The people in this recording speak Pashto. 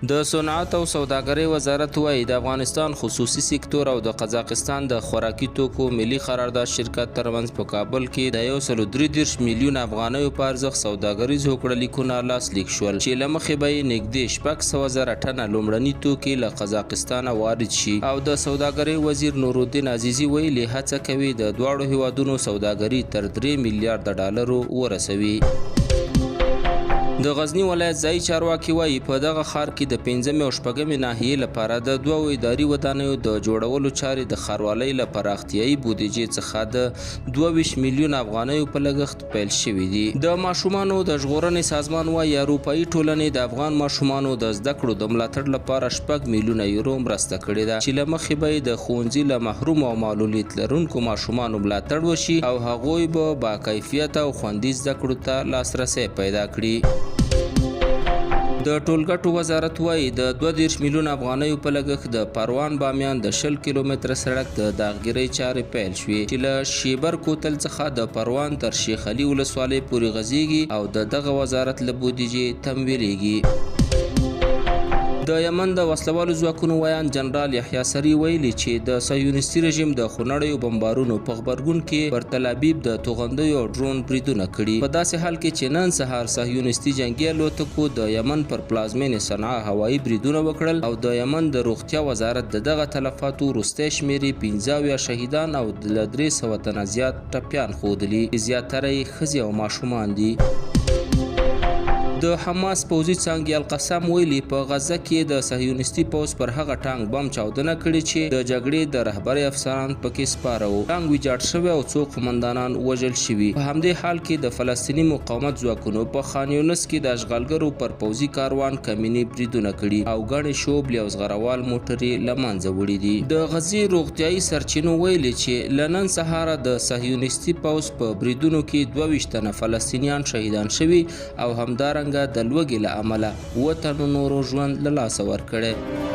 د صنعت او سوداګرۍ وزارت وایي د افغانستان خصوصي سکتور او د قزاقستان د خوراکي توکو ملي قرارداد شرکت ترمنځ په کابل کې د 133 میلیون افغانیو په ارزښت سوداګریز هوکړلیکونه لاسلیک شول چې له مخې به یې نږدې 600,000 ټنه لومړني توکي له قزاقستانه وارد شي او د سوداګرۍ وزیر نورالدین عزیزي ویلي هڅه کوي د دواړو هیوادونو سوداګري تر 3 میلیارډ ډالرو ورسوي. د غزنی ولایت ځایي چارواکي وایي په دغه ښار کې د 5مې او 6مې ناحیې لپاره د 2 اداري ودانیو د جوړولو چارې د ښاروالۍ له پراختیایي بودیجې څخه د 22 میلیون افغانیو په لګښت پیل شوي دي. د ماشومانو د ژغورنې سازمان وایي اروپایي ټولنې د افغان ماشومانو د زده کړو د ملاتړ لپاره 6 میلیونه یورو مرسته کړې ده چې له مخې به د ښوونځي له محروم او معلولیت لرونکو ماشومانو ملاتړ وشي او هغوی به باکیفیته او خوندي زده کړو ته لاسرسی پیدا کړي. د ټولګټو وزارت وایي د 22 میلیون افغانیو په لګښت د پروان بامیان د 20 کیلومتره سړک د داغګیرۍ چارې پیل شوې چې له شیبر کوتل څخه د پروان تر شیخ علي ولسوالۍ پورې غځېږي او د دغه وزارت له بودیجې تمویلیږي. د یمن د وسلوالو ځواکونو ویان جنرال یحیی سری ویلي چې د صهیونیستي رژیم د خونړیو بمبارونو په غبرګون کې پر تل ابیب د توغندیو او ډرون بریدونه کړي په داسې حال کې چې نن سهار صهیونیستي جنګي الوتکو د یمن پر پلازمینې صنعا هوایي بریدونه وکړل او د یمن د روغتیا وزارت د دغه تلفاتو وروستی شمیرې 15 شهیدان او له 300 تنه زیات ټپیان ښودلي چې زیاتره یې ښځې او ماشومان دي. د حماس پوځي څانګې القسام ویلي په غزه کې د صهیونیستي پوځ پر هغه ټانک بم چاودنه کړې چې د جګړې د رهبرۍ افسران پکې سپاره وو. ټانک ویجاړ شوی او څو قومندانان وژل شوي. په همدې حال کې د فلسطیني مقاومت ځواکونو په خان یونس کې د اشغالګرو پر پوځي کاروان کمینی بریدونه کړي او ګڼې شوبلې او زغروال موټرې له منځه وړي دي. د غزې روغتیایي سرچینو ویلي چې له نن سهاره د صهیونیستي پوځ په بریدونو کې 22 تنه فلسطینیان شهیدان شوي او همدارنګه د لوږې له امله 7 تنو نورو ژوند له لاسه ورکړی.